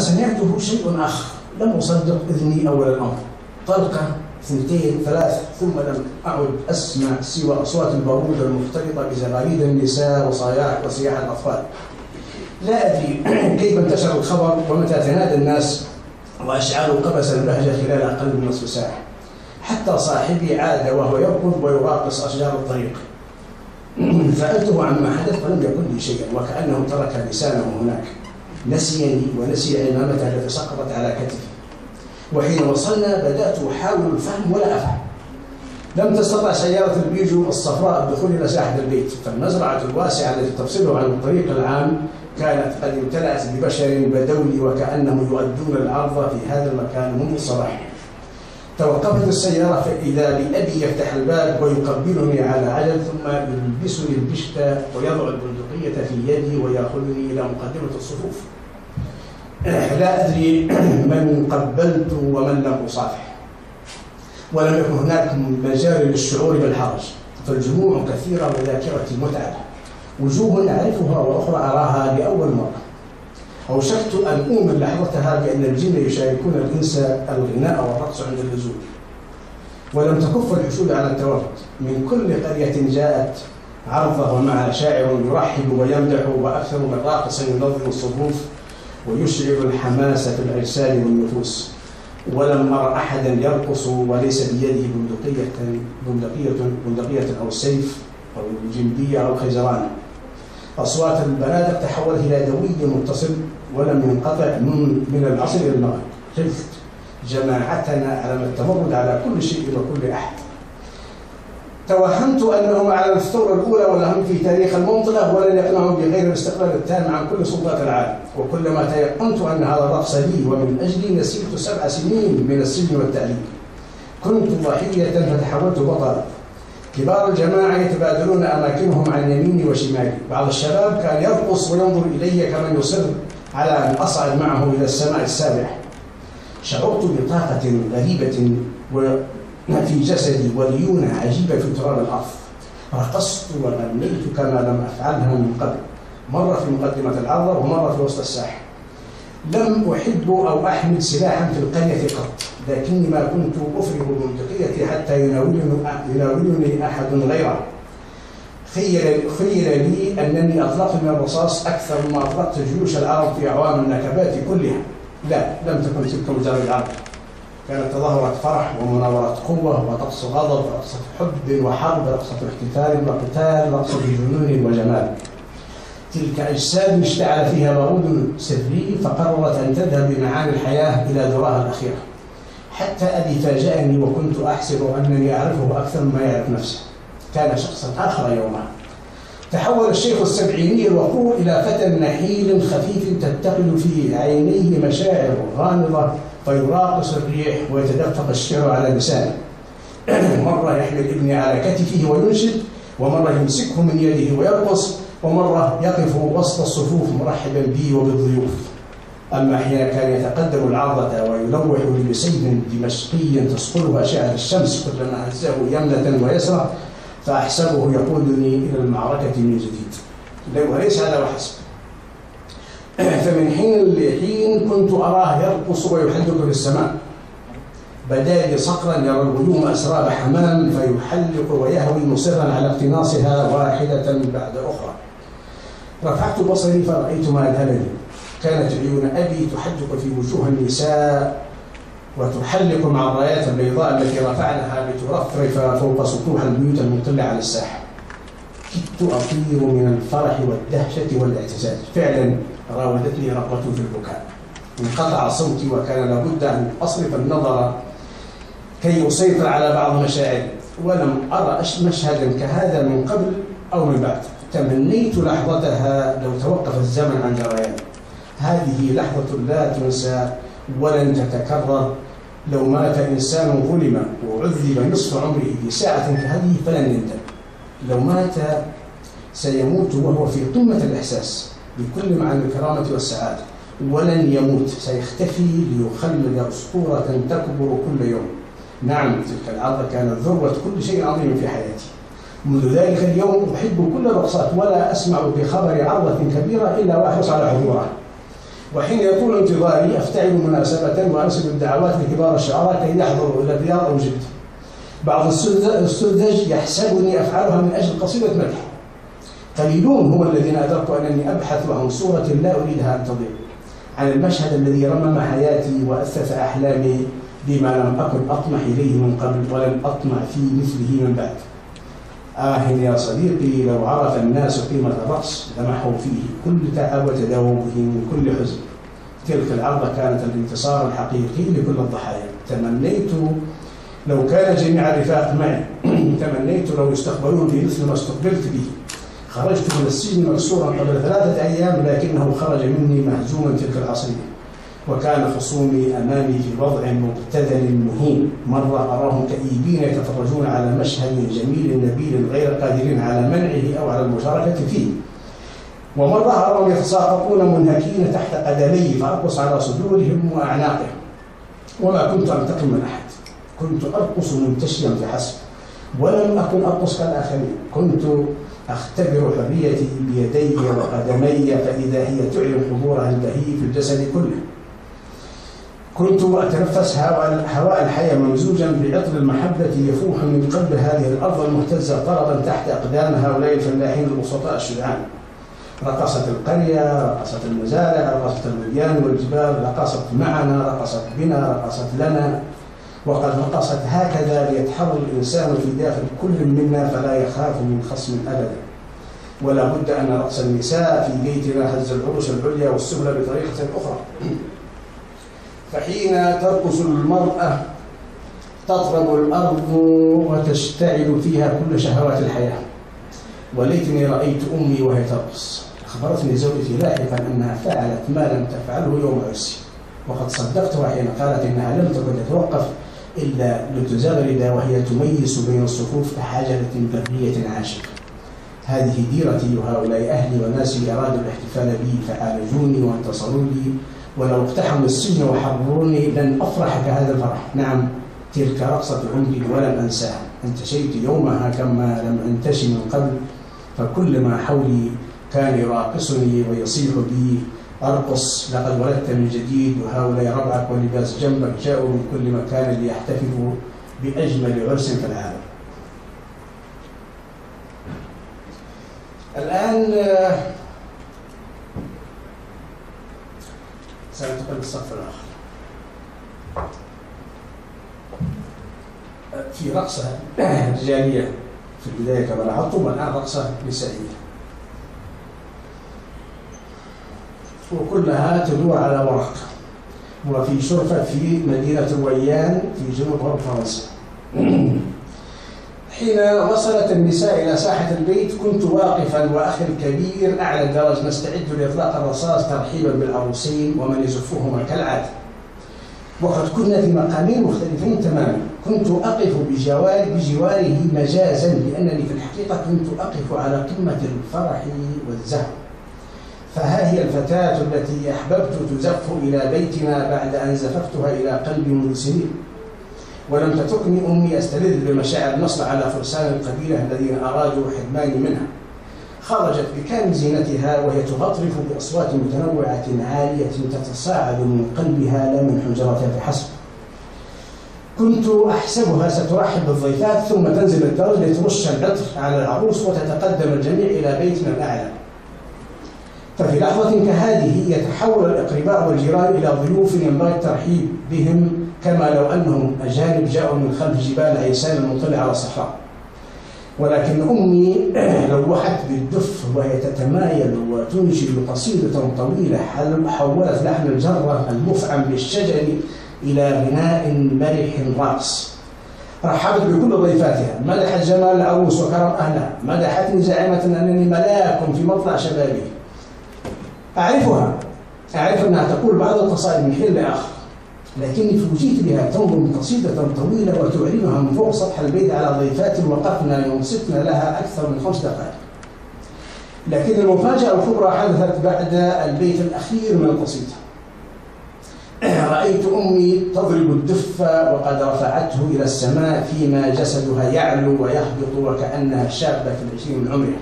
سمعته شيء آخر، لم أصدق إذني أول الأمر. طلقة، اثنتين، ثلاث، ثم لم أعد أسمع سوى أصوات البارود المختلطة بزغاريد النساء وصياح الأطفال. لا أدري كيف انتشر الخبر ومتى تنادى الناس وأشعلوا قبس البهجة خلال أقل من نصف ساعة، حتى صاحبي عاد وهو يركض ويراقص أشجار الطريق. سألته عما حدث فلم يقل لي شيئا، وكأنه ترك لسانه هناك. نسيني ونسي عمامته التي سقطت على كتفي. وحين وصلنا بدأت أحاول الفهم ولا أفهم. لم تستطع سيارة البيجو الصفراء الدخول إلى ساحة البيت، فالمزرعة الواسعة التي تفصله عن الطريق العام كانت قد امتلأت ببشر بدوي وكأنهم يؤدون العرض في هذا المكان منذ الصباح. توقفت السيارة فإذا بأبي يفتح الباب ويقبلني على عجل، ثم يلبسني البشتة ويضع البندقية في يدي ويأخذني إلى مقدمة الصفوف. لا أدري من قبلت ومن لم أصافح، ولم يكن هناك مجال للشعور بالحرج، فالجموع كثيرة وذاكرتي متعبة، وجوه أعرفها وأخرى أراها لأول مرة. أوشكت أن أؤمن لحظتها بأن الجن يشاركون الإنس الغناء والرقص عند اللزوم. ولم تكف الحشود على التوافد، من كل قرية جاءت عرضة ومع شاعر يرحب ويمدح، وأكثر من راقص ينظم الصفوف ويشعل الحماس في الأجساد والنفوس. ولم أر أحدا يرقص وليس بيده بندقية أو سيف أو جندية أو خيزران. أصوات البنادق تحولت إلى دوي متصل ولم ينقطع من العصر إلى المغرب. خفت جماعتنا على التمرد على كل شيء وكل أحد. توهمت أنهم على الثورة الأولى والأهم في تاريخ المنطقة، ولن يقنعوا بغير الاستقلال التام عن كل سلطات العالم. وكلما تيقنت أن هذا الرقص لي ومن أجلي نسيت 7 سنين من السجن والتعليم. كنت ضحية فتحولت بطلا. كبار الجماعة يتبادلون أماكنهم عن يميني وشمالي. بعض الشباب كان يرقص وينظر إلي كمن يصر على أن أصعد معه إلى السماء السابعة. شعرت بطاقة غريبة في جسدي وليونة عجيبة في تراب الأرض. رقصت وغنيت كما لم أفعلها من قبل، مرة في مقدمة العرض ومرة في وسط الساحة. لم أحب أو أحمل سلاحا في القرية قط، لكني ما كنت أفرغ بندقيتي حتى يناولني أحد غيره. خيل لي أنني أطلقت من الرصاص أكثر مما أطلقت جيوش العرب في أعوام النكبات كلها. لا، لم تكن تلك مجرد عرض، كانت تظاهرة فرح ومناورة قوة وطقس غضب، رقصة حب وحرب، رقصة احتفال وقتال، رقصة جنون وجمال. تلك أجساد اشتعل فيها بارود سري، فقررت أن تذهب بمعاني الحياة إلى ذراها الأخيرة. حتى أبي فاجأني وكنت أحسب أنني أعرفه أكثر مما يعرف نفسه. كان شخصا آخر يومها. تحول الشيخ السبعيني الوقور إلى فتى نحيل خفيف تتقل في عينيه مشاعر غامضة، فيراقص الريح ويتدفق الشعر على لسانه. مرة يحمل ابني على كتفه وينشد، ومرة يمسكه من يده ويرقص، ومرة يقف وسط الصفوف مرحبا بي وبالضيوف. أما حين كان يتقدم العرضة ويلوح لي بسيف دمشقي تصقلها أشعة الشمس كلما هزه يمنة ويسرى، فأحسبه يقودني إلى المعركة من جديد. وليس هذا وحسب، فمن حين لحين كنت أراه يرقص ويحلق في السماء. بدا لي صقرا يرى الغيوم أسراب حمام، فيحلق ويهوي مصرا على اقتناصها واحدة بعد أخرى. رفعت بصري فرأيت ما أذهلني. كانت عيون أبي تحدق في وجوه النساء وتحلق مع الرايات البيضاء التي رفعناها لترفرف فوق سطوح البيوت المطلة على الساحة. كدت أطير من الفرح والدهشة والاعتزاز. فعلا راودتني رغبة في البكاء. انقطع صوتي وكان لابد أن أصرف النظر كي أسيطر على بعض مشاعري، ولم أرى مشهدا كهذا من قبل أو من بعد. تمنيت لحظتها لو توقف الزمن عن جريان. هذه لحظة لا تنسى ولن تتكرر. لو مات إنسان ظلم وعذب نصف عمره في ساعة كهذه فلن يندم. لو مات سيموت وهو في قمة الإحساس بكل معاني الكرامة والسعادة، ولن يموت، سيختفي ليخلد أسطورة تكبر كل يوم. نعم، تلك العرضة كانت ذروة كل شيء عظيم في حياتي. منذ ذلك اليوم أحب كل الرقصات، ولا أسمع بخبر عرضة كبيرة إلا وأحرص على حضورها. وحين يطول انتظاري أفتعل مناسبة وأرسل الدعوات لكبار الشعراء كي يحضروا إلى الرياض أو جدة. بعض السذج يحسبني أفعلها من أجل قصيدة مدح. قليلون هم الذين أدركوا أنني أبحث عن صورة لا أريدها أن تضيع، عن المشهد الذي رمم حياتي وأثث أحلامي بما لم أكن أطمح إليه من قبل ولن أطمع في مثله من بعد. يا صديقي، لو عرف الناس قيمة الرقص لمحوا فيه كل تعب وتداووا به من كل حزن. تلك العرضة كانت الانتصار الحقيقي لكل الضحايا. تمنيت لو كان جميع الرفاق معي، تمنيت لو يستقبلون بي مثل ما استقبلت به. خرجت من السجن مكسورا قبل 3 أيام، لكنه خرج مني مهزوما تلك العصرية. وكان خصومي أمامي في وضع مبتذل مهين، مرة أراهم كئيبين يتفرجون على مشهد جميل نبيل غير قادرين على منعه أو على المشاركة فيه، ومرة أراهم يتساقطون منهكين تحت قدمي فأرقص على صدورهم وأعناقهم. وما كنت أنتقم من أحد، كنت أرقص منتشيا فحسب، ولم أكن أرقص كالآخرين. كنت أختبر حريتي بيدي وقدمي، فإذا هي تعلن حضورها البهي في الجسد كله. كنت أتنفس هواء الحياة ممزوجا بعطر المحبة يفوح من قلب هذه الأرض المهتزة طربا تحت أقدام هؤلاء الفلاحين البسطاء الشجعان. رقصت القرية، رقصت المزارع، رقصت الوديان والجبال، رقصت معنا، رقصت بنا، رقصت لنا، وقد رقصت هكذا ليتحرر الإنسان في داخل كل منا فلا يخاف من خصم أبدا. ولا بد أن رقص النساء في بيتنا هز العروش العليا والسفلى بطريقة أخرى. فحين ترقص المرأة تطرب الأرض وتشتعل فيها كل شهوات الحياة. وليتني رأيت أمي وهي ترقص. أخبرتني زوجتي لاحقا أنها فعلت ما لم تفعله يوم عرسي، وقد صدقتها حين قالت إنها لم تكن تتوقف إلا لتزغرد وهي تميز بين الصفوف كحاجة برية عاشقة. هذه ديرتي وهؤلاء أهلي وناسي أرادوا الاحتفال بي فعالجوني وانتصروا لي، ولو اقتحموا السجن وحرروني لن أفرح كهذا الفرح. نعم، تلك رقصة عمري ولن أنساها. انتشيت يومها كما لم أنتشي من قبل، فكل ما حولي كان يراقصني ويصيح بي: أرقص، لقد ولدت من جديد، وهؤلاء ربعك ولباس جنبك جاءوا من كل مكان ليحتفلوا بأجمل عرس في العالم. الآن سأنتقل للصف الآخر. في رقصة رجالية في البداية كما لاحظتم، والآن رقصة نسائية، وكلها تدور على ورق، وفي شرفة في مدينة رويان في جنوب غرب فرنسا. حين وصلت النساء إلى ساحة البيت كنت واقفا وأخي الكبير أعلى الدرج نستعد لإطلاق الرصاص ترحيبا بالعروسين ومن يزفوهما كالعادة، وقد كنا في مقامين مختلفين تماما. كنت أقف بجواره مجازا، لأنني في الحقيقة كنت أقف على قمة الفرح والزهو. فها هي الفتاة التي أحببت تزف إلى بيتنا بعد أن زففتها إلى قلبي منذ سنين، ولم تتركني أمي أستلذ بمشاعر النصر على فرسان القبيلة الذين أرادوا حرماني منها. خرجت بكامل زينتها وهي تغطرف بأصوات متنوعة عالية تتصاعد من قلبها لا من حنجرتها فحسب. كنت أحسبها سترحب بالضيفات ثم تنزل الدرج لترش العطر على العروس وتتقدم الجميع إلى بيتنا الأعلى. ففي لحظة كهذه يتحول الأقرباء والجيران إلى ضيوف ينبغي الترحيب بهم كما لو أنهم أجانب جاءوا من خلف جبال عيسان المطلة على الصحراء. ولكن أمي لوحت بالدف وهي تتمايل وتنشد قصيدة طويلة حولت لحن الجرة المفعم بالشجر إلى غناء مرح راقص. رحبت بكل ضيفاتها، مدحت جمال العروس وكرم أهلها، مدحتني زعيمة أنني ملاك في مطلع شبابي. أعرفها، أعرف أنها تقول بعض القصائد من حين لآخر، لكني فوجئت بها تنظم قصيدة طويلة وتعلنها من فوق سطح البيت على ضيفات وقفنا ينصتن لها أكثر من 5 دقائق. لكن المفاجأة الكبرى حدثت بعد البيت الأخير من القصيدة. رأيت أمي تضرب الدف وقد رفعته إلى السماء فيما جسدها يعلو ويهبط وكأنها شابة في 20 من عمرها.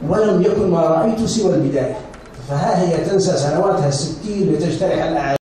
ولم يكن ما رأيت سوى البداية، فها هي تنسى سنواتها 60 لتجترح الأعادي.